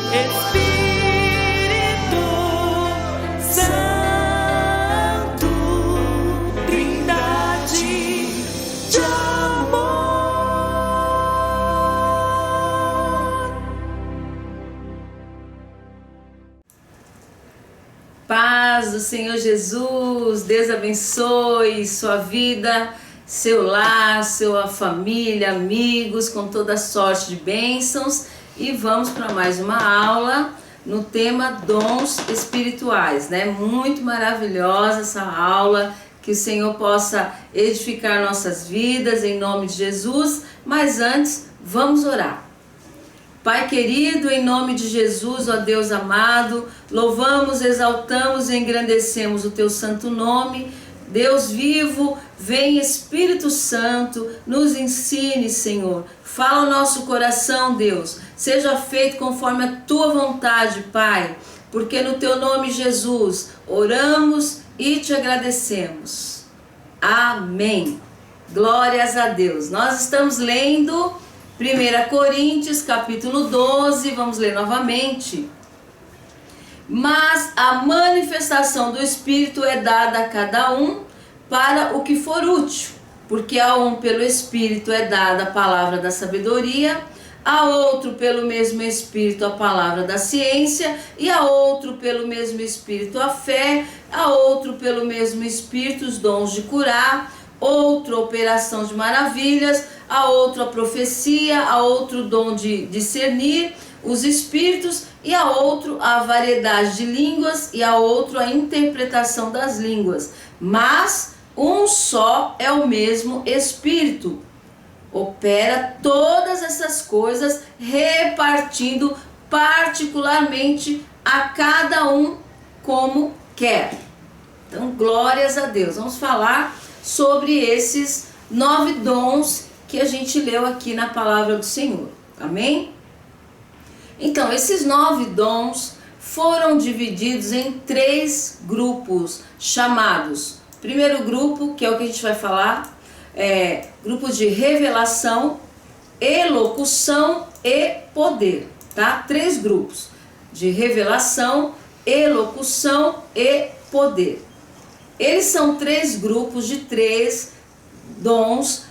Espírito Santo, Trindade de amor. Paz do Senhor Jesus, Deus abençoe sua vida, seu lar, sua família, amigos, com toda sorte de bênçãos. E vamos para mais uma aula no tema dons espirituais, né? Muito maravilhosa essa aula, que o Senhor possa edificar nossas vidas em nome de Jesus. Mas antes, vamos orar. Pai querido, em nome de Jesus, ó Deus amado, louvamos, exaltamos e engrandecemos o teu santo nome. Deus vivo, vem Espírito Santo, nos ensine, Senhor. Fala o nosso coração, Deus. Seja feito conforme a tua vontade, Pai. Porque no teu nome, Jesus, oramos e te agradecemos. Amém. Glórias a Deus. Nós estamos lendo 1 Coríntios, capítulo 12. Vamos ler novamente. Mas a manifestação do Espírito é dada a cada um para o que for útil, porque a um pelo Espírito é dada a palavra da sabedoria, a outro pelo mesmo Espírito a palavra da ciência, e a outro pelo mesmo Espírito a fé, a outro pelo mesmo Espírito os dons de curar, outro a operação de maravilhas, a outro a profecia, a outro o dom de discernir os espíritos, e a outro a variedade de línguas, e a outro a interpretação das línguas. Mas um só é o mesmo Espírito. Opera todas essas coisas, repartindo particularmente a cada um como quer. Então, glórias a Deus. Vamos falar sobre esses 9 dons que a gente leu aqui na palavra do Senhor. Amém? Então, esses 9 dons foram divididos em 3 grupos chamados. Primeiro grupo, que é o que a gente vai falar, é grupo de revelação, elocução e poder, tá? 3 grupos de revelação, elocução e poder. Eles são 3 grupos de 3 dons.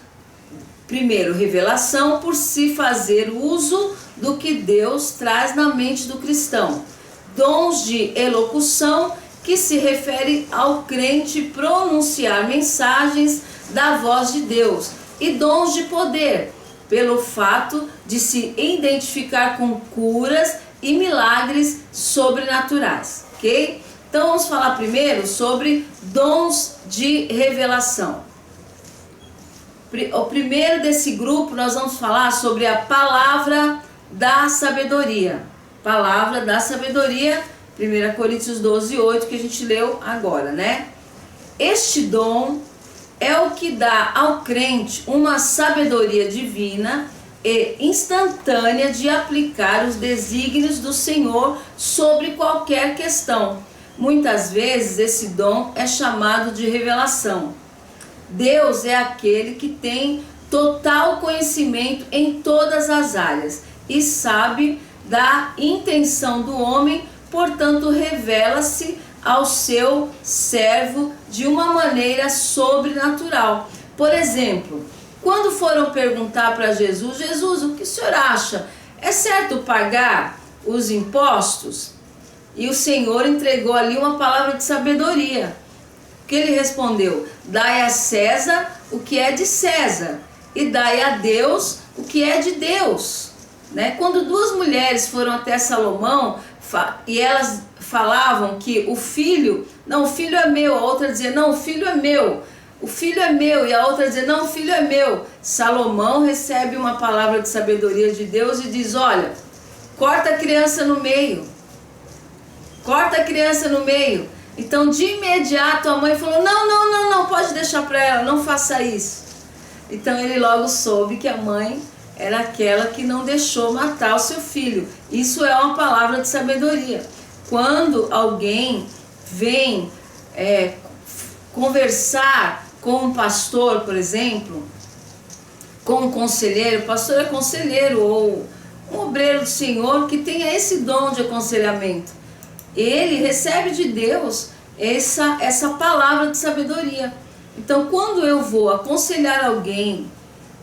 Primeiro, revelação, por se fazer uso do que Deus traz na mente do cristão. Dons de elocução, que se refere ao crente pronunciar mensagens da voz de Deus. E dons de poder, pelo fato de se identificar com curas e milagres sobrenaturais, ok? Então vamos falar primeiro sobre dons de revelação. O primeiro desse grupo nós vamos falar sobre a palavra da sabedoria. Palavra da sabedoria, 1 Coríntios 12, 8, que a gente leu agora, né? Este dom é o que dá ao crente uma sabedoria divina e instantânea de aplicar os desígnios do Senhor sobre qualquer questão. Muitas vezes esse dom é chamado de revelação. Deus é aquele que tem total conhecimento em todas as áreas e sabe da intenção do homem, portanto revela-se ao seu servo de uma maneira sobrenatural. Por exemplo, quando foram perguntar para Jesus, Jesus, o que o senhor acha? É certo pagar os impostos? E o Senhor entregou ali uma palavra de sabedoria. O que ele respondeu? Dai a César o que é de César e dai a Deus o que é de Deus. Né? Quando 2 mulheres foram até Salomão e elas falavam que o filho é meu, a outra dizia, não, o filho é meu, e a outra dizia, não, o filho é meu. Salomão recebe uma palavra de sabedoria de Deus e diz, olha, corta a criança no meio. Então de imediato a mãe falou, não, pode deixar para ela, não faça isso. Então ele logo soube que a mãe era aquela que não deixou matar o seu filho. Isso é uma palavra de sabedoria. Quando alguém vem conversar com um pastor, por exemplo, com um conselheiro, o pastor é conselheiro ou um obreiro do do Senhor que tenha esse dom de aconselhamento. Ele recebe de Deus essa palavra de sabedoria. Então, quando eu vou aconselhar alguém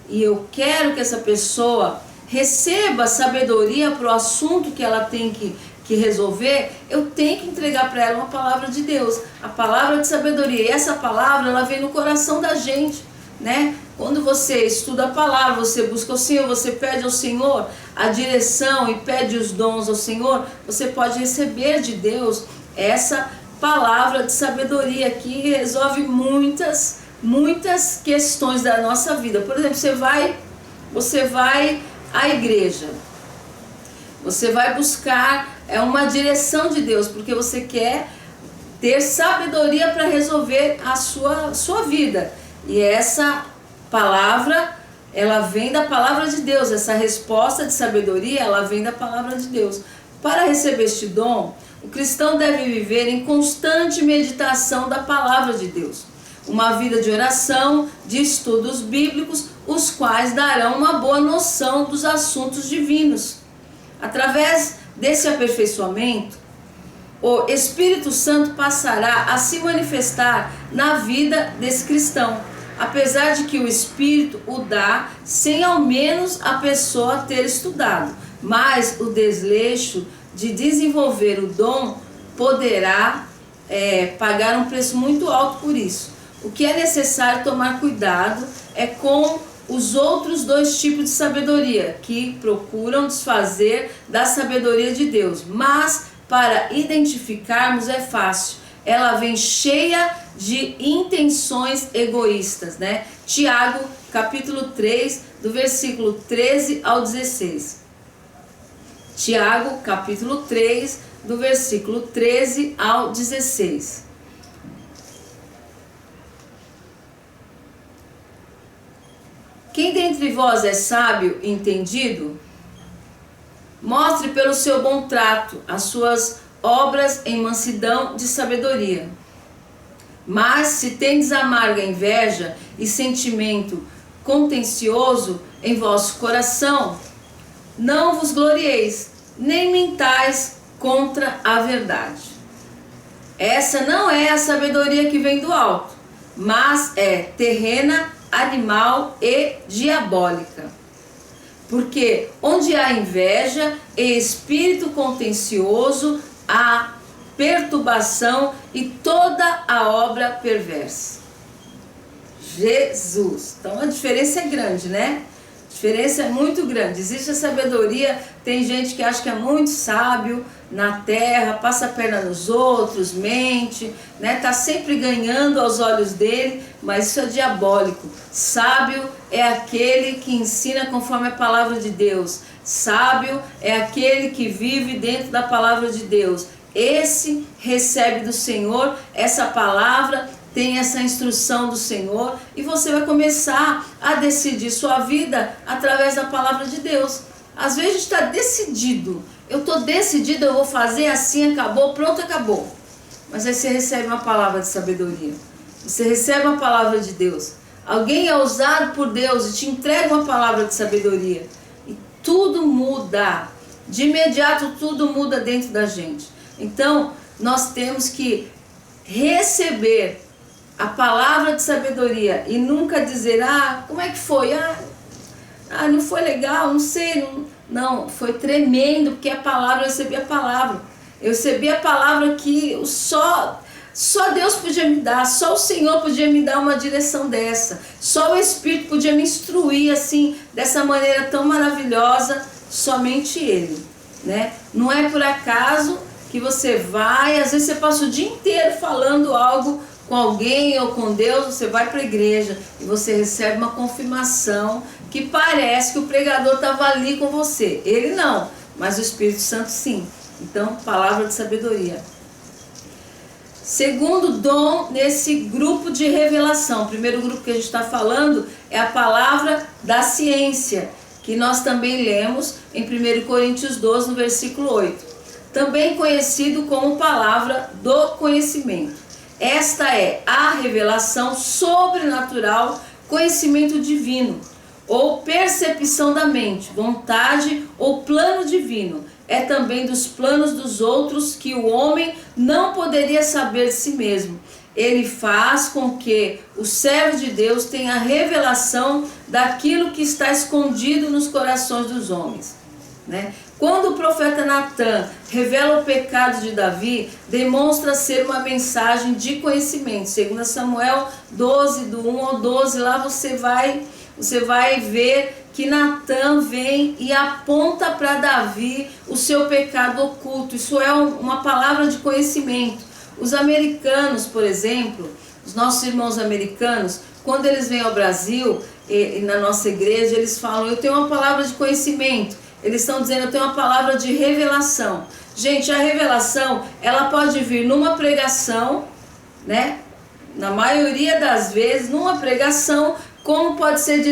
e eu quero que essa pessoa receba sabedoria para o assunto que ela tem que resolver, eu tenho que entregar para ela uma palavra de Deus, a palavra de sabedoria. E essa palavra, ela vem no coração da gente, né? Quando você estuda a palavra, você busca o Senhor, você pede ao Senhor a direção e pede os dons ao Senhor, você pode receber de Deus essa palavra de sabedoria que resolve muitas questões da nossa vida. Por exemplo, você vai à igreja, você vai buscar uma direção de Deus, porque você quer ter sabedoria para resolver a sua vida. E essa palavra, ela vem da palavra de Deus. Essa resposta de sabedoria, ela vem da palavra de Deus. Para receber este dom, o cristão deve viver em constante meditação da palavra de Deus. Uma vida de oração, de estudos bíblicos, os quais darão uma boa noção dos assuntos divinos. Através desse aperfeiçoamento, o Espírito Santo passará a se manifestar na vida desse cristão, apesar de que o Espírito o dá sem ao menos a pessoa ter estudado. Mas o desleixo de desenvolver o dom poderá pagar um preço muito alto por isso. O que é necessário tomar cuidado é com os outros dois tipos de sabedoria, que procuram desfazer da sabedoria de Deus. Mas para identificarmos é fácil. Ela vem cheia de intenções egoístas, né? Tiago, capítulo 3, do versículo 13 ao 16. Tiago, capítulo 3, do versículo 13 ao 16. Quem dentre vós é sábio e entendido, mostre pelo seu bom trato as suas obras em mansidão de sabedoria. Mas se tendes amarga inveja e sentimento contencioso em vosso coração, não vos glorieis, nem mentais contra a verdade. Essa não é a sabedoria que vem do alto, mas é terrena, animal e diabólica. Porque onde há inveja e espírito contencioso, há perturbação e toda a obra perversa. Jesus. Então a diferença é grande, né? A diferença é muito grande. Existe a sabedoria, tem gente que acha que é muito sábio na terra, passa a perna nos outros, mente, né? Tá sempre ganhando aos olhos dele, mas isso é diabólico. Sábio é aquele que ensina conforme a palavra de Deus. Sábio é aquele que vive dentro da palavra de Deus. Esse recebe do Senhor essa palavra, tem essa instrução do Senhor, e você vai começar a decidir sua vida através da palavra de Deus. Às vezes a gente está decidido, eu estou decidido, eu vou fazer assim, acabou, pronto, acabou. Mas aí você recebe uma palavra de sabedoria, você recebe uma palavra de Deus. Alguém é usado por Deus e te entrega uma palavra de sabedoria, e tudo muda, de imediato tudo muda dentro da gente. Então nós temos que receber a palavra de sabedoria e nunca dizer, como é que foi? Não foi legal, não sei. Não, foi tremendo, porque a palavra, eu recebi a palavra. Eu recebi a palavra que só Deus podia me dar, só o Senhor podia me dar uma direção dessa. Só o Espírito podia me instruir assim, dessa maneira tão maravilhosa, somente Ele, né? Não é por acaso que você vai, às vezes você passa o dia inteiro falando algo com alguém ou com Deus, você vai para a igreja e você recebe uma confirmação que parece que o pregador estava ali com você. Ele não, mas o Espírito Santo sim. Então, palavra de sabedoria. Segundo dom nesse grupo de revelação. O primeiro grupo que a gente está falando é a palavra da ciência, que nós também lemos em 1 Coríntios 12, no versículo 8. Também conhecido como palavra do conhecimento. Esta é a revelação sobrenatural, conhecimento divino, ou percepção da mente, vontade ou plano divino. divino, é também dos planos dos outros que o homem não poderia saber de si mesmo. Ele faz com que o servo de Deus tenha revelação daquilo que está escondido nos corações dos homens, né? Quando o profeta Natan revela o pecado de Davi, demonstra ser uma mensagem de conhecimento. 2 Samuel 12, do 1 ao 12, lá você vai ver que Natan vem e aponta para Davi o seu pecado oculto. Isso é uma palavra de conhecimento. Os americanos, por exemplo, os nossos irmãos americanos, quando eles vêm ao Brasil e na nossa igreja, eles falam: eu tenho uma palavra de conhecimento. Eles estão dizendo: eu tenho uma palavra de revelação. Gente, a revelação, ela pode vir numa pregação, né? Na maioria das vezes, numa pregação, como pode ser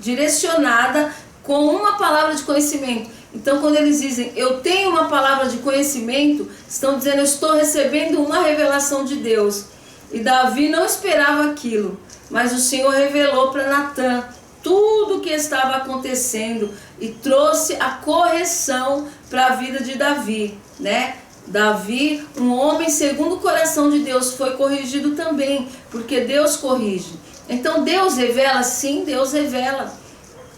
direcionada com uma palavra de conhecimento. Então, quando eles dizem: eu tenho uma palavra de conhecimento, estão dizendo: eu estou recebendo uma revelação de Deus. E Davi não esperava aquilo, mas o Senhor revelou para Natan tudo o que estava acontecendo e trouxe a correção para a vida de Davi, né? Davi, um homem segundo o coração de Deus, foi corrigido também, porque Deus corrige. Então Deus revela, sim, Deus revela.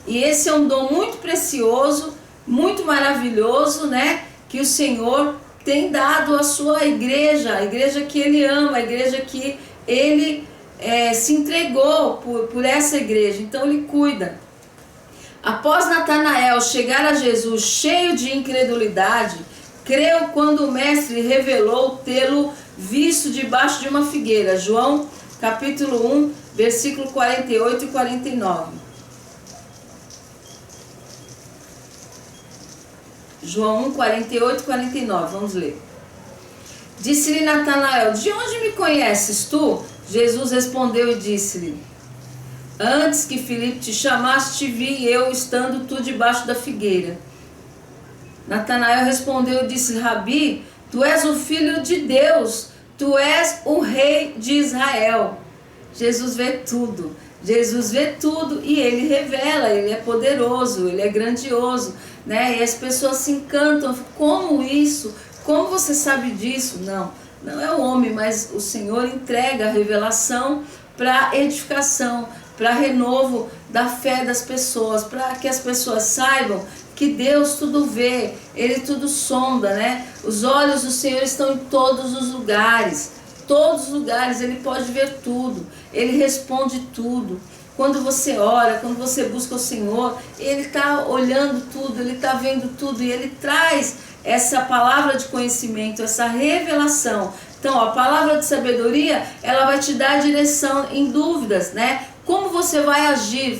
E esse é um dom muito precioso, muito maravilhoso, né? Que o Senhor tem dado à sua igreja, a igreja que Ele ama, a igreja que Ele se entregou por essa igreja. Então Ele cuida. Após Natanael chegar a Jesus cheio de incredulidade, creu quando o mestre revelou tê-lo visto debaixo de uma figueira. João capítulo 1, versículo 48 e 49. João 1, 48 e 49, vamos ler. Disse-lhe Natanael: de onde me conheces tu? Jesus respondeu e disse-lhe: antes que Filipe te chamasse, te vi eu, estando tu debaixo da figueira. Natanael respondeu e disse: Rabi, tu és o Filho de Deus, tu és o Rei de Israel. Jesus vê tudo. Jesus vê tudo e Ele revela. Ele é poderoso, Ele é grandioso, né? E as pessoas se encantam. Como isso? Como você sabe disso? Não é o homem, mas o Senhor entrega a revelação para edificação, para renovo da fé das pessoas, para que as pessoas saibam que Deus tudo vê, Ele tudo sonda, né? Os olhos do Senhor estão em todos os lugares, Ele pode ver tudo, Ele responde tudo. Quando você ora, quando você busca o Senhor, Ele está olhando tudo, Ele está vendo tudo e Ele traz essa palavra de conhecimento, essa revelação. Então, a palavra de sabedoria, ela vai te dar direção em dúvidas, né? Como você vai agir,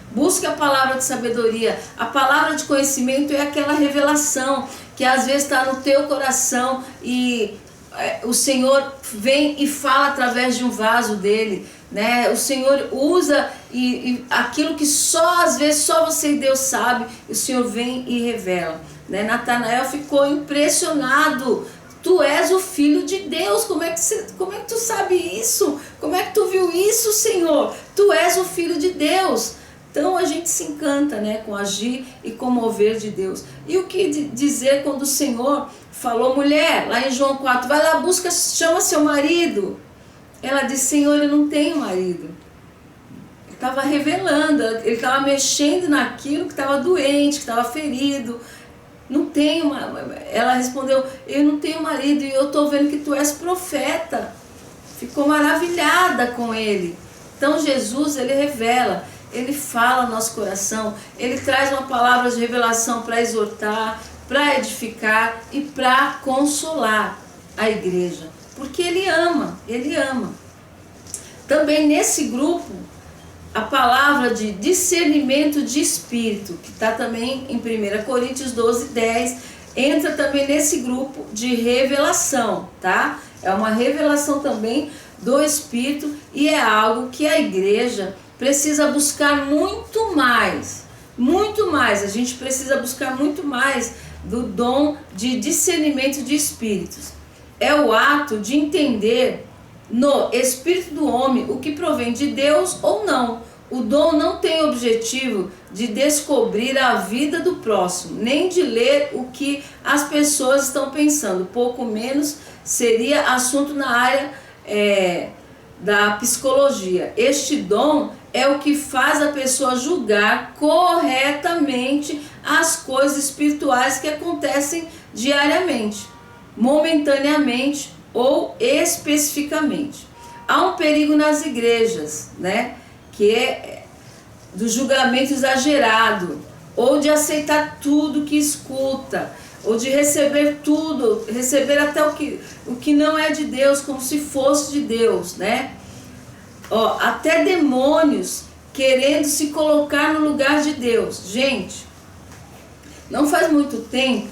busque a palavra de sabedoria. A palavra de conhecimento é aquela revelação que às vezes está no teu coração e o Senhor vem e fala através de um vaso dele, né? O Senhor usa e aquilo que só às vezes só você e Deus sabe, o Senhor vem e revela, né? Natanael ficou impressionado. Tu és o Filho de Deus, como é que tu sabe isso? Como é que tu viu isso, Senhor? Tu és o Filho de Deus. Então a gente se encanta, né, com agir e com mover de Deus. E o que dizer quando o Senhor falou: mulher, lá em João 4, vai lá, busca, chama seu marido. Ela disse: Senhor, eu não tenho marido. Ele estava revelando, ele estava mexendo naquilo que estava doente, que estava ferido. Não tenho. Ela respondeu: eu não tenho marido e eu estou vendo que tu és profeta. Ficou maravilhada com ele. Então Jesus, ele revela, ele fala ao nosso coração, ele traz uma palavra de revelação para exortar, para edificar e para consolar a igreja, porque ele ama, ele ama. Também nesse grupo, a palavra de discernimento de espírito, que está também em 1 Coríntios 12, 10, entra também nesse grupo de revelação, tá? É uma revelação também do Espírito e é algo que a igreja precisa buscar muito mais, a gente precisa buscar muito mais do dom de discernimento de espíritos. É o ato de entender no espírito do homem o que provém de Deus ou não, O dom não tem o objetivo de descobrir a vida do próximo, nem de ler o que as pessoas estão pensando, pouco menos seria assunto na área da psicologia. Este dom é o que faz a pessoa julgar corretamente as coisas espirituais que acontecem diariamente, momentaneamente ou especificamente. Há um perigo nas igrejas, né? Que é do julgamento exagerado, ou de aceitar tudo que escuta, ou de receber tudo, receber até o que não é de Deus, como se fosse de Deus, né? Até demônios querendo se colocar no lugar de Deus. Gente, não faz muito tempo,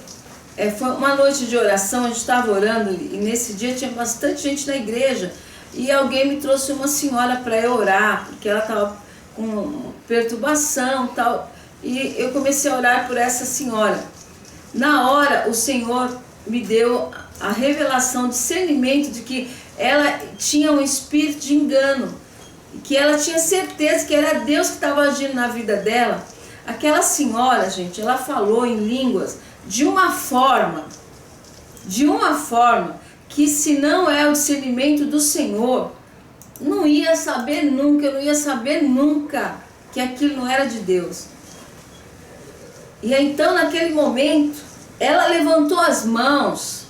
foi uma noite de oração, a gente estava orando, e nesse dia tinha bastante gente na igreja, e alguém me trouxe uma senhora para eu orar, porque ela estava com perturbação e tal, e eu comecei a orar por essa senhora. Na hora, o Senhor me deu a revelação, discernimento de que ela tinha um espírito de engano, que ela tinha certeza que era Deus que estava agindo na vida dela. Aquela senhora, gente, ela falou em línguas de uma forma que, se não é o discernimento do Senhor, não ia saber nunca, eu não ia saber nunca que aquilo não era de Deus. E então, naquele momento, ela levantou as mãos,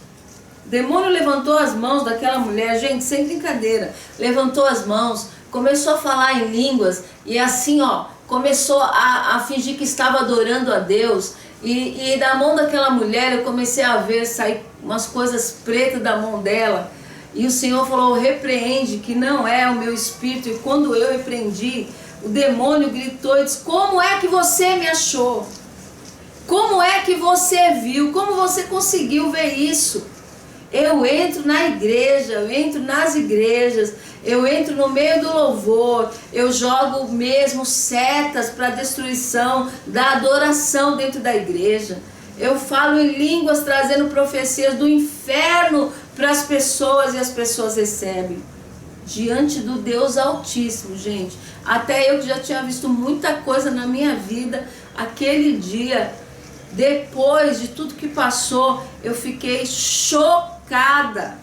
o demônio levantou as mãos daquela mulher, gente, sem brincadeira, levantou as mãos, começou a falar em línguas, e assim, começou a fingir que estava adorando a Deus, e da mão daquela mulher eu comecei a ver sair umas coisas pretas da mão dela, e o Senhor falou: repreende, que não é o meu espírito. E quando eu repreendi, o demônio gritou e disse: como é que você me achou? Como é que você viu? Como você conseguiu ver isso? Eu entro na igreja, eu entro nas igrejas, eu entro no meio do louvor, eu jogo mesmo setas para destruição da adoração dentro da igreja. Eu falo em línguas trazendo profecias do inferno para as pessoas, e as pessoas recebem. Diante do Deus Altíssimo, gente. Até eu que já tinha visto muita coisa na minha vida, aquele dia, depois de tudo que passou, eu fiquei chocada.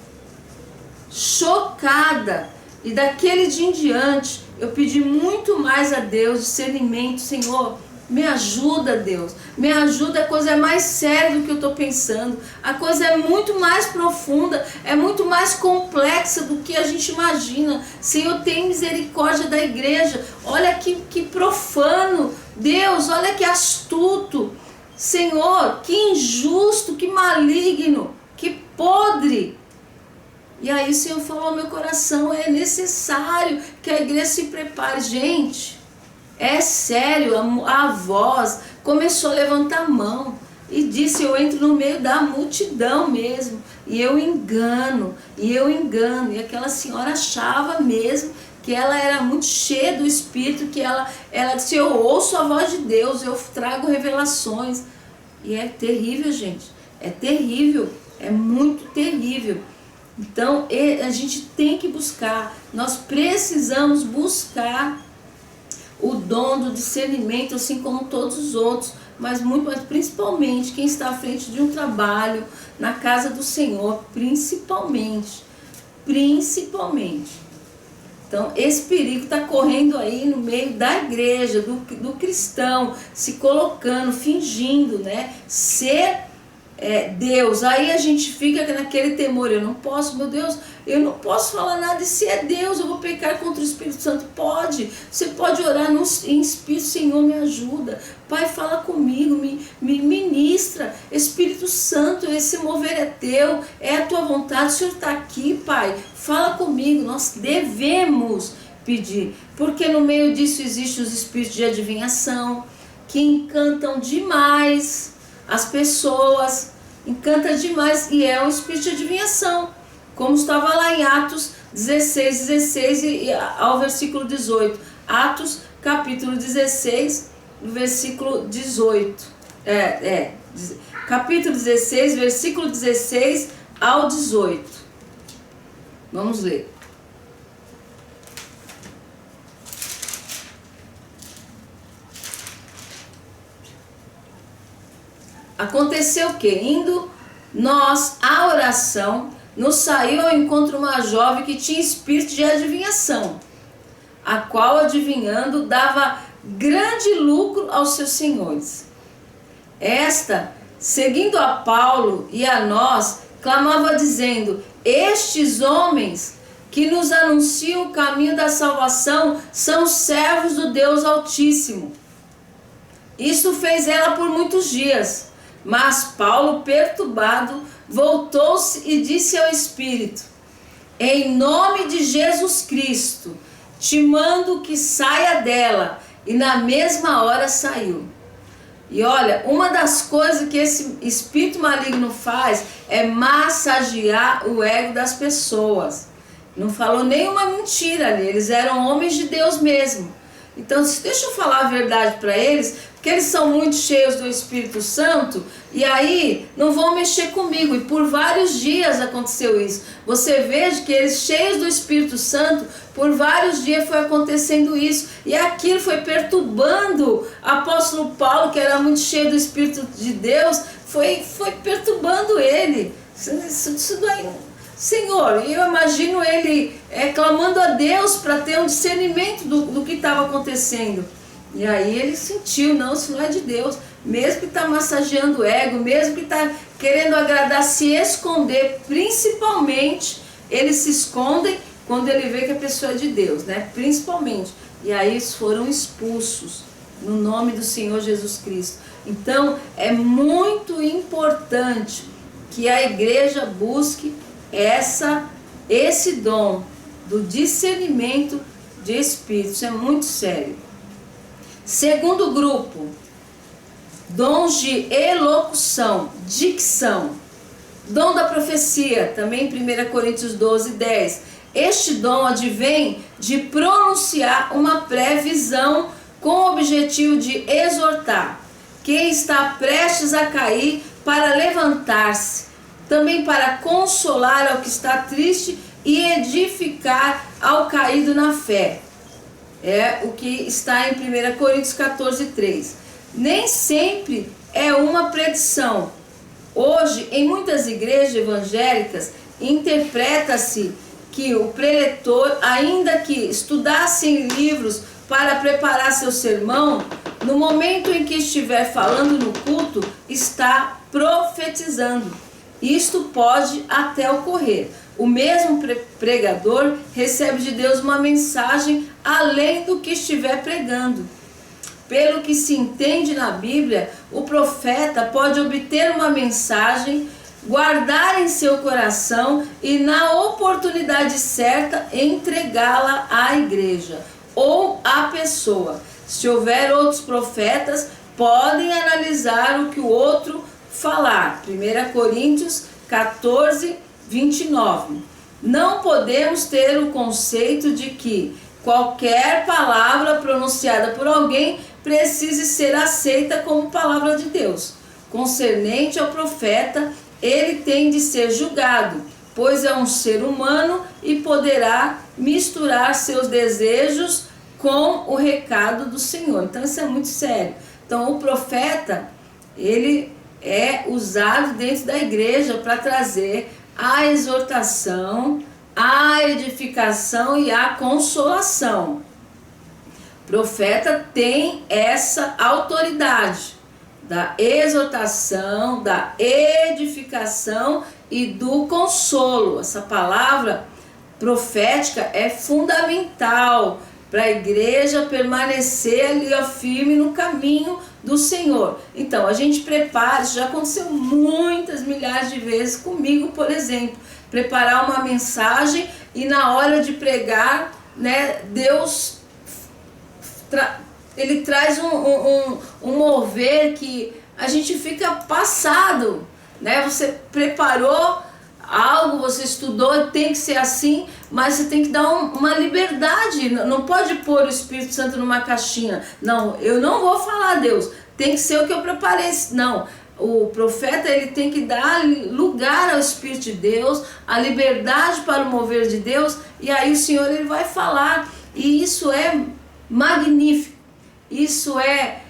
E daquele dia em diante, eu pedi muito mais a Deus discernimento. Senhor, me ajuda, Deus, me ajuda. A coisa é mais séria do que eu estou pensando, a coisa é muito mais profunda, é muito mais complexa do que a gente imagina. Senhor, tem misericórdia da igreja. Olha que profano, Deus, olha que astuto, Senhor, que injusto, que maligno, que podre. E aí o Senhor falou ao meu coração: é necessário que a igreja se prepare. Gente, é sério. A voz começou a levantar a mão e disse: eu entro no meio da multidão mesmo, e eu engano. E aquela senhora achava mesmo que ela era muito cheia do Espírito, que ela disse: eu ouço a voz de Deus, eu trago revelações. E é terrível, gente, é terrível, é muito terrível. Então a gente tem que buscar, nós precisamos buscar o dom do discernimento, assim como todos os outros, mas principalmente quem está à frente de um trabalho na casa do Senhor, principalmente. Então esse perigo está correndo aí no meio da igreja, do cristão, se colocando, fingindo, né, ser Deus. Aí a gente fica naquele temor: eu não posso, meu Deus, eu não posso falar nada, e se é Deus, eu vou pecar contra o Espírito Santo? Pode, você pode orar em Espírito: Senhor, me ajuda, Pai, fala comigo, me ministra, Espírito Santo, esse mover é teu, é a tua vontade, o Senhor está aqui, Pai, fala comigo. Nós devemos pedir, porque no meio disso existem os espíritos de adivinhação, que encantam demais as pessoas, encanta demais, e é um espírito de adivinhação, como estava lá em Atos 16 e ao versículo 18. Atos capítulo 16, versículo 18. Capítulo 16, versículo 16 ao 18. Vamos ler. aconteceu o quê? Indo nós à oração, nos saiu ao encontro uma jovem que tinha espírito de adivinhação, a qual, adivinhando, dava grande lucro aos seus senhores. Esta, seguindo a Paulo e a nós, clamava dizendo: estes homens que nos anunciam o caminho da salvação são servos do Deus Altíssimo. Isso fez ela por muitos dias, mas Paulo, perturbado, voltou-se e disse ao Espírito: em nome de Jesus Cristo, te mando que saia dela. E na mesma hora saiu. E olha, uma das coisas que esse espírito maligno faz é massagear o ego das pessoas. Não falou nenhuma mentira ali, eles eram homens de Deus mesmo. Então, deixa eu falar a verdade para eles, porque eles são muito cheios do Espírito Santo, e aí não vão mexer comigo. E por vários dias aconteceu isso. Você veja que eles, cheios do Espírito Santo, por vários dias foi acontecendo isso. E aquilo foi perturbando o apóstolo Paulo, que era muito cheio do Espírito de Deus, foi perturbando ele. Isso daí, Senhor, eu imagino ele clamando a Deus para ter um discernimento do que estava acontecendo. E aí ele sentiu: não, isso não é de Deus. Mesmo que está massageando o ego, mesmo que está querendo agradar, se esconder, principalmente, eles se escondem quando ele vê que a pessoa é de Deus, né? Principalmente. E aí eles foram expulsos no nome do Senhor Jesus Cristo. Então é muito importante que a igreja busque esse dom do discernimento de espíritos. Isso é muito sério. Segundo grupo, dons de elocução, dicção. Dom da profecia, também 1 Coríntios 12, 10. Este dom advém de pronunciar uma previsão com o objetivo de exortar quem está prestes a cair para levantar-se, também para consolar ao que está triste e edificar ao caído na fé. É o que está em 1 Coríntios 14, 3. Nem sempre é uma predição. Hoje, em muitas igrejas evangélicas, interpreta-se que o preletor, ainda que estudasse em livros para preparar seu sermão, no momento em que estiver falando no culto, está profetizando. Isto pode até ocorrer. O mesmo pregador recebe de Deus uma mensagem além do que estiver pregando. Pelo que se entende na Bíblia, o profeta pode obter uma mensagem, guardar em seu coração e, na oportunidade certa, entregá-la à igreja ou à pessoa. Se houver outros profetas, podem analisar o que o outro falar. 1 Coríntios 14, 29. Não podemos ter o conceito de que qualquer palavra pronunciada por alguém precise ser aceita como palavra de Deus. Concernente ao profeta, ele tem de ser julgado, pois é um ser humano e poderá misturar seus desejos com o recado do Senhor. Então isso é muito sério. Então o profeta, ele é usado dentro da igreja para trazer a exortação, a edificação e a consolação. O profeta tem essa autoridade da exortação, da edificação e do consolo. Essa palavra profética é fundamental para a igreja permanecer ali firme no caminho do Senhor. Então, a gente prepara, isso já aconteceu muitas milhares de vezes comigo, por exemplo, preparar uma mensagem e na hora de pregar, né, Deus ele traz um mover que a gente fica passado, né? Você preparou algo, você estudou, tem que ser assim, mas você tem que dar uma liberdade, não pode pôr o Espírito Santo numa caixinha. Não, eu não vou falar a Deus, tem que ser o que eu preparei. Não, o profeta, ele tem que dar lugar ao Espírito de Deus, a liberdade para o mover de Deus, e aí o Senhor, ele vai falar, e isso é magnífico, isso é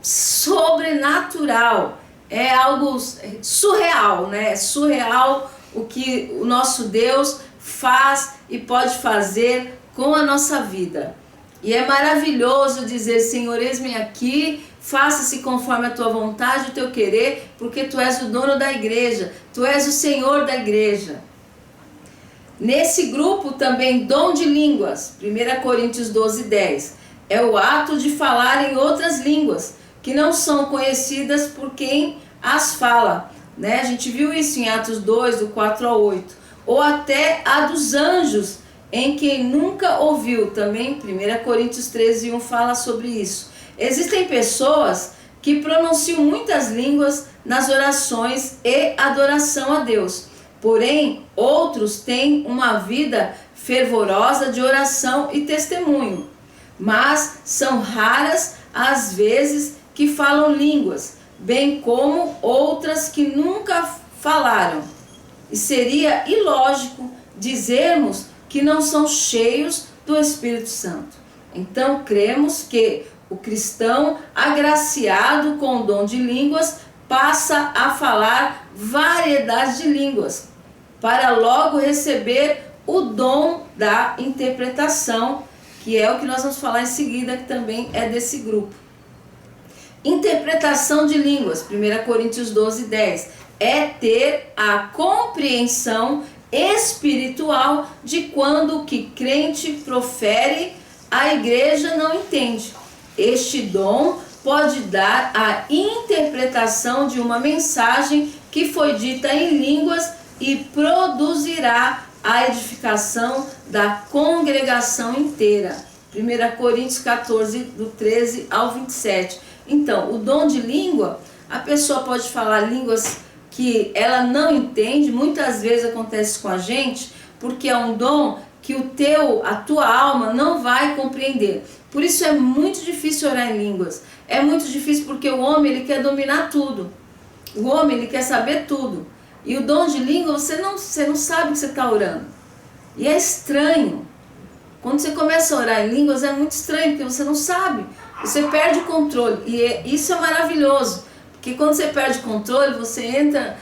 sobrenatural. é algo surreal, né? É surreal o que o nosso Deus faz e pode fazer com a nossa vida. E é maravilhoso dizer: Senhor, eis-me aqui, faça-se conforme a tua vontade, o teu querer, porque tu és o dono da igreja, tu és o Senhor da igreja. Nesse grupo também dom de línguas, 1 Coríntios 12:10, é o ato de falar em outras línguas, que não são conhecidas por quem as fala, né? A gente viu isso em Atos 2, do 4 ao 8, ou até a dos anjos, em quem nunca ouviu, também 1 Coríntios 13:1 fala sobre isso. Existem pessoas que pronunciam muitas línguas nas orações e adoração a Deus. Porém, outros têm uma vida fervorosa de oração e testemunho. Mas são raras as vezes que falam línguas, bem como outras que nunca falaram. E seria ilógico dizermos que não são cheios do Espírito Santo. Então, cremos que o cristão agraciado com o dom de línguas passa a falar variedade de línguas, para logo receber o dom da interpretação, que é o que nós vamos falar em seguida, que também é desse grupo. Interpretação de línguas, 1 Coríntios 12:10, é ter a compreensão espiritual de quando o que crente profere, a igreja não entende. Este dom pode dar a interpretação de uma mensagem que foi dita em línguas e produzirá a edificação da congregação inteira. 1 Coríntios 14, do 13 ao 27. Então, o dom de língua, a pessoa pode falar línguas que ela não entende, muitas vezes acontece com a gente, porque é um dom que a tua alma não vai compreender. Por isso é muito difícil orar em línguas. É muito difícil porque o homem ele quer dominar tudo. O homem ele quer saber tudo. E o dom de língua você não sabe que você está orando. E é estranho. Quando você começa a orar em línguas é muito estranho, porque você não sabe. Você perde o controle. E isso é maravilhoso. Porque quando você perde o controle, você entra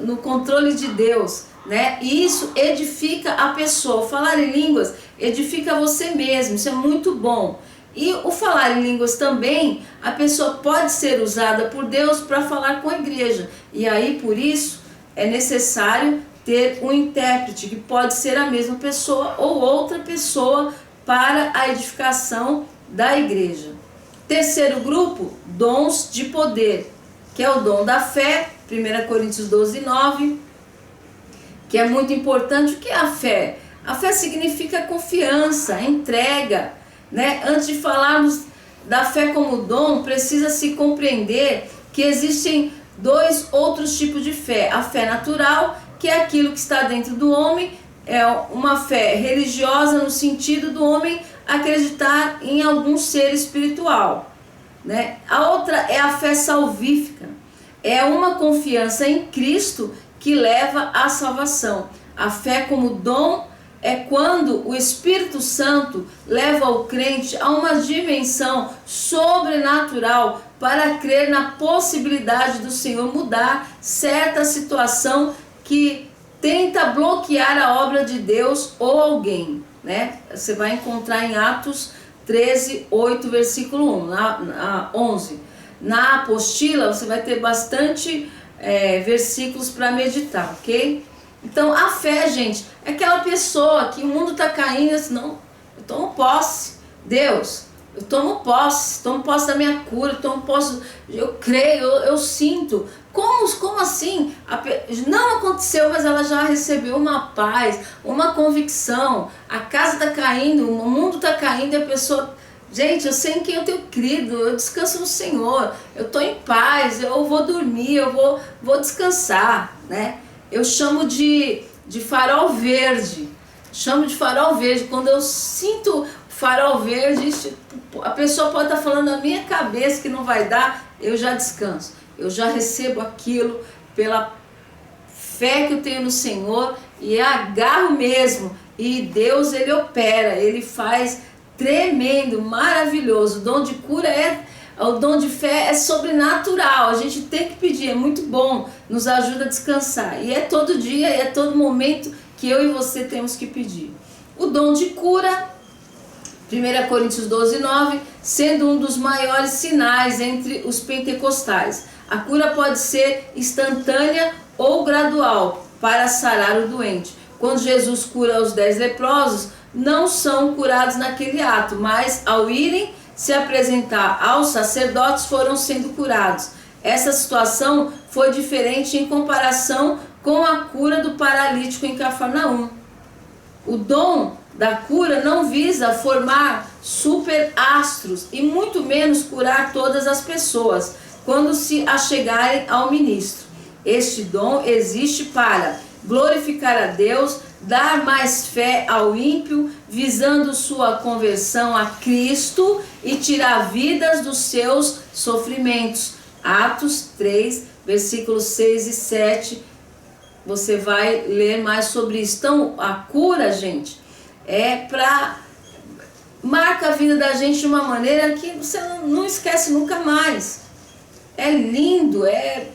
no controle de Deus, né? E isso edifica a pessoa. O falar em línguas edifica você mesmo. Isso é muito bom. E o falar em línguas também, a pessoa pode ser usada por Deus para falar com a igreja. E aí, por isso, é necessário ter um intérprete, que pode ser a mesma pessoa ou outra pessoa, para a edificação da igreja. Terceiro grupo, dons de poder, que é o dom da fé, 1 Coríntios 12:9, que é muito importante. O que é a fé? A fé significa confiança, entrega, né? Antes de falarmos da fé como dom, precisa se compreender que existem dois outros tipos de fé. A fé natural, que é aquilo que está dentro do homem, é uma fé religiosa no sentido do homem acreditar em algum ser espiritual, né? A outra é a fé salvífica, é uma confiança em Cristo que leva à salvação. A fé como dom é quando o Espírito Santo leva o crente a uma dimensão sobrenatural para crer na possibilidade do Senhor mudar certa situação que tenta bloquear a obra de Deus ou alguém, né? Você vai encontrar em Atos 13, 8, versículo 11. Na apostila você vai ter bastante versículos para meditar, ok? Então a fé, gente, é aquela pessoa que o mundo está caindo, assim, não, eu tomo posse, Deus, eu tomo posse da minha cura, eu creio, eu sinto. Como assim? Não aconteceu, mas ela já recebeu uma paz, uma convicção. A casa está caindo, o mundo está caindo e a pessoa... Gente, eu sei em quem eu tenho crido, eu descanso no Senhor, eu estou em paz, eu vou dormir, eu vou descansar, né? Eu chamo de farol verde, quando eu sinto farol verde, a pessoa pode estar falando na minha cabeça que não vai dar, eu já descanso, eu já recebo aquilo pela fé que eu tenho no Senhor e agarro mesmo, e Deus ele opera, ele faz tremendo, maravilhoso. O dom de cura é O dom de fé é sobrenatural, a gente tem que pedir, é muito bom, nos ajuda a descansar. E é todo dia, é todo momento que eu e você temos que pedir. O dom de cura, 1 Coríntios 12:9, sendo um dos maiores sinais entre os pentecostais. A cura pode ser instantânea ou gradual para sarar o doente. Quando Jesus cura os 10 leprosos, não são curados naquele ato, mas ao irem se apresentar aos sacerdotes foram sendo curados. Essa situação foi diferente em comparação com a cura do paralítico em Cafarnaum. O dom da cura não visa formar superastros e muito menos curar todas as pessoas quando se achegarem ao ministro. Este dom existe para glorificar a Deus, dar mais fé ao ímpio, visando sua conversão a Cristo e tirar vidas dos seus sofrimentos. Atos 3, versículos 6 e 7. Você vai ler mais sobre isso. Então, a cura, gente, é para... marca a vida da gente de uma maneira que você não esquece nunca mais. É lindo, é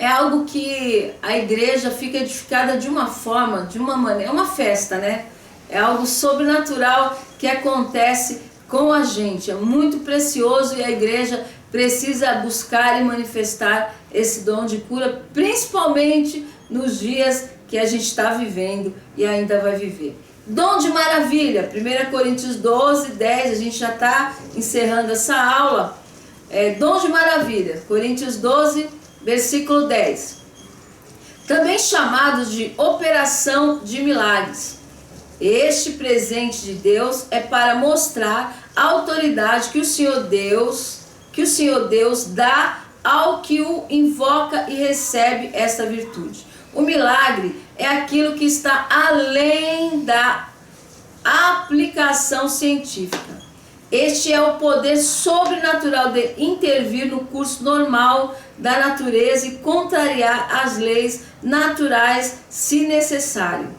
algo que a igreja fica edificada de uma forma, de uma maneira, é uma festa, né? É algo sobrenatural que acontece com a gente, é muito precioso e a igreja precisa buscar e manifestar esse dom de cura, principalmente nos dias que a gente está vivendo e ainda vai viver. Dom de maravilha, 1 Coríntios 12:10, a gente já está encerrando essa aula. Dom de maravilha, Coríntios 12, versículo 10. Também chamado de operação de milagres. Este presente de Deus é para mostrar a autoridade que o Senhor Deus dá ao que o invoca e recebe esta virtude. O milagre é aquilo que está além da aplicação científica. Este é o poder sobrenatural de intervir no curso normal da natureza e contrariar as leis naturais se necessário.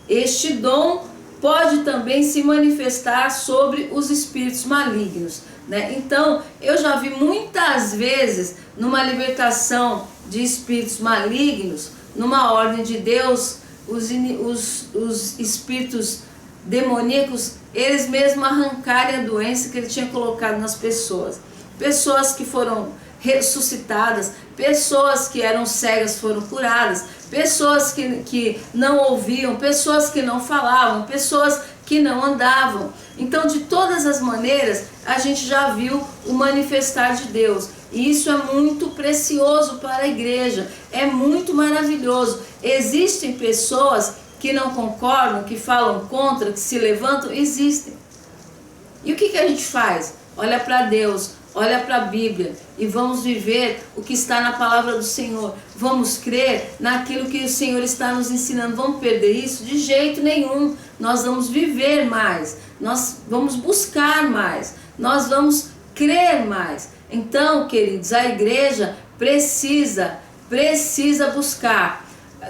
Este dom pode também se manifestar sobre os espíritos malignos, né? Então, eu já vi muitas vezes numa libertação de espíritos malignos, numa ordem de Deus, os espíritos demoníacos, eles mesmos arrancarem a doença que ele tinha colocado nas pessoas. Pessoas que foram ressuscitadas, pessoas que eram cegas foram curadas, pessoas que não ouviam, pessoas que não falavam, pessoas que não andavam. Então, de todas as maneiras, a gente já viu o manifestar de Deus. E isso é muito precioso para a igreja, é muito maravilhoso. Existem pessoas que não concordam, que falam contra, que se levantam, existem. E o que a gente faz? Olha para Deus, olha para a Bíblia e vamos viver o que está na palavra do Senhor. Vamos crer naquilo que o Senhor está nos ensinando. Vamos perder isso? De jeito nenhum. Nós vamos viver mais, nós vamos buscar mais, nós vamos crer mais. Então, queridos, a igreja precisa buscar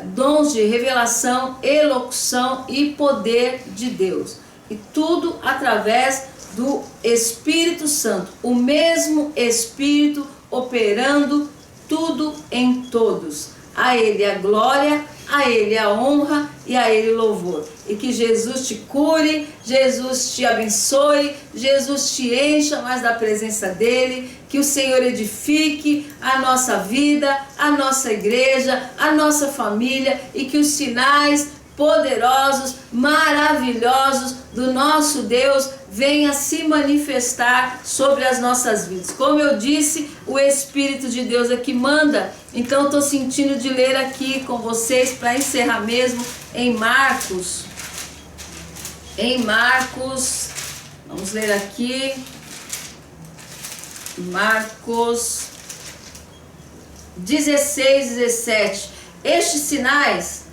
dons de revelação, elocução e poder de Deus. E tudo através do Espírito Santo. O mesmo Espírito operando tudo em todos. A Ele a glória, a Ele a honra e a Ele o louvor. E que Jesus te cure, Jesus te abençoe, Jesus te encha mais da presença dEle, que o Senhor edifique a nossa vida, a nossa igreja, a nossa família e que os sinais poderosos, maravilhosos do nosso Deus venha se manifestar sobre as nossas vidas. Como eu disse, o Espírito de Deus é que manda. Então estou sentindo de ler aqui com vocês para encerrar mesmo em Marcos. Vamos ler aqui. Marcos 16, 17. Estes sinais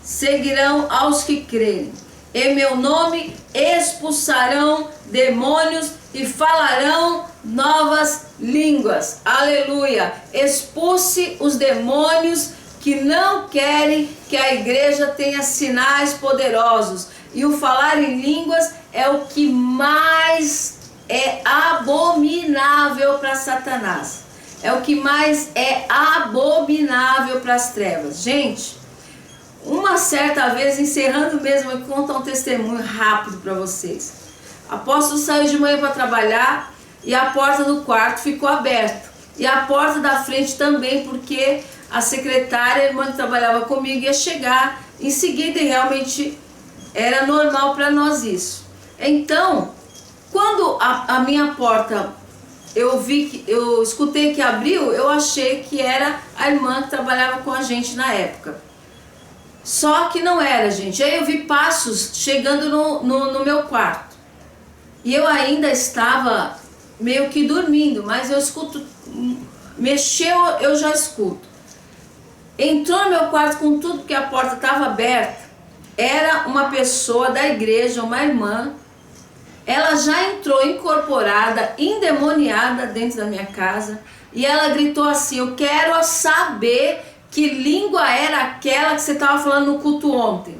seguirão aos que crerem. Em meu nome expulsarão demônios e falarão novas línguas. Aleluia! Expulse os demônios que não querem que a igreja tenha sinais poderosos. E o falar em línguas é o que mais é abominável para Satanás. É o que mais é abominável para as trevas. Gente, uma certa vez, encerrando mesmo, eu vou contar um testemunho rápido para vocês. O apóstolo saiu de manhã para trabalhar e a porta do quarto ficou aberta. E a porta da frente também, porque a secretária, a irmã que trabalhava comigo, ia chegar em seguida e realmente era normal para nós isso. Então, quando a minha porta, eu escutei que abriu, eu achei que era a irmã que trabalhava com a gente na época. Só que não era, gente. Aí eu vi passos chegando no meu quarto. E eu ainda estava meio que dormindo, mas eu escuto, mexeu, eu já escuto. Entrou no meu quarto com tudo, porque a porta estava aberta. Era uma pessoa da igreja, uma irmã. Ela já entrou incorporada, endemoniada dentro da minha casa. E ela gritou assim: eu quero saber que língua era aquela que você estava falando no culto ontem.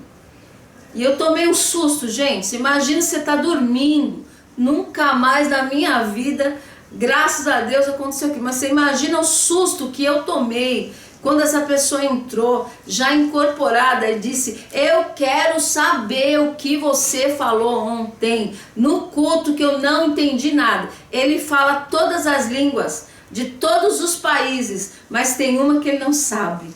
E eu tomei um susto, gente. Imagina você tá dormindo. Nunca mais na minha vida, graças a Deus, aconteceu aqui. Mas você imagina o susto que eu tomei quando essa pessoa entrou, já incorporada, e disse: eu quero saber o que você falou ontem no culto, que eu não entendi nada. Ele fala todas as línguas de todos os países, mas tem uma que ele não sabe.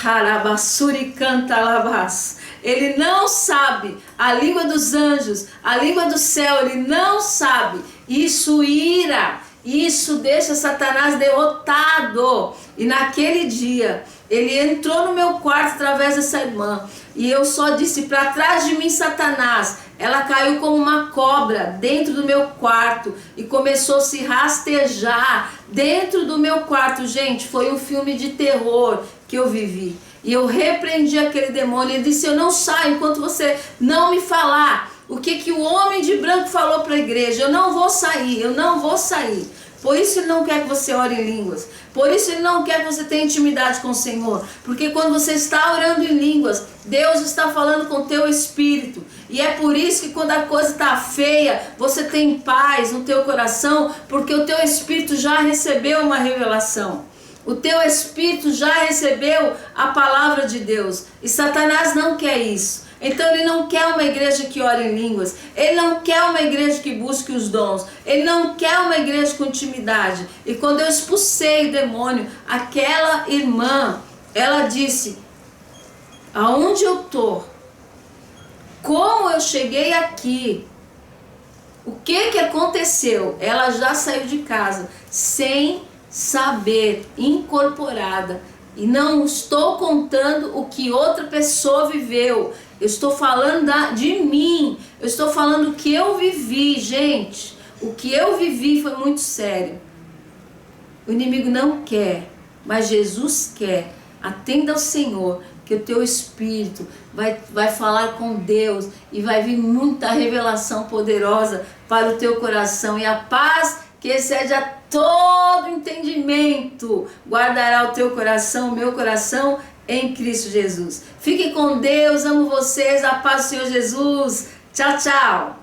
Harabassuri canta labas. Ele não sabe a língua dos anjos, a língua do céu, ele não sabe. Isso ira, isso deixa Satanás derrotado. E naquele dia, ele entrou no meu quarto através dessa irmã. E eu só disse: para trás de mim, Satanás. Ela caiu como uma cobra dentro do meu quarto e começou a se rastejar dentro do meu quarto. Gente, foi um filme de terror que eu vivi. E eu repreendi aquele demônio. Ele disse: eu não saio enquanto você não me falar o que o homem de branco falou para a igreja. Eu não vou sair, eu não vou sair. Por isso ele não quer que você ore em línguas. Por isso ele não quer que você tenha intimidade com o Senhor. Porque quando você está orando em línguas, Deus está falando com o teu espírito. E é por isso que quando a coisa está feia, você tem paz no teu coração, porque o teu espírito já recebeu uma revelação. O teu espírito já recebeu a palavra de Deus. E Satanás não quer isso. Então ele não quer uma igreja que ore em línguas. Ele não quer uma igreja que busque os dons. Ele não quer uma igreja com intimidade. E quando eu expulsei o demônio, aquela irmã, ela disse: aonde eu estou? Como eu cheguei aqui? O que aconteceu? Ela já saiu de casa sem saber, incorporada. E não estou contando o que outra pessoa viveu. Eu estou falando de mim. Eu estou falando o que eu vivi, gente. O que eu vivi foi muito sério. O inimigo não quer, mas Jesus quer. Atenda ao Senhor, que o teu espírito vai falar com Deus e vai vir muita revelação poderosa para o teu coração. E a paz que excede a todo entendimento guardará o teu coração, o meu coração, em Cristo Jesus. Fiquem com Deus, amo vocês, a paz do Senhor Jesus. Tchau, tchau.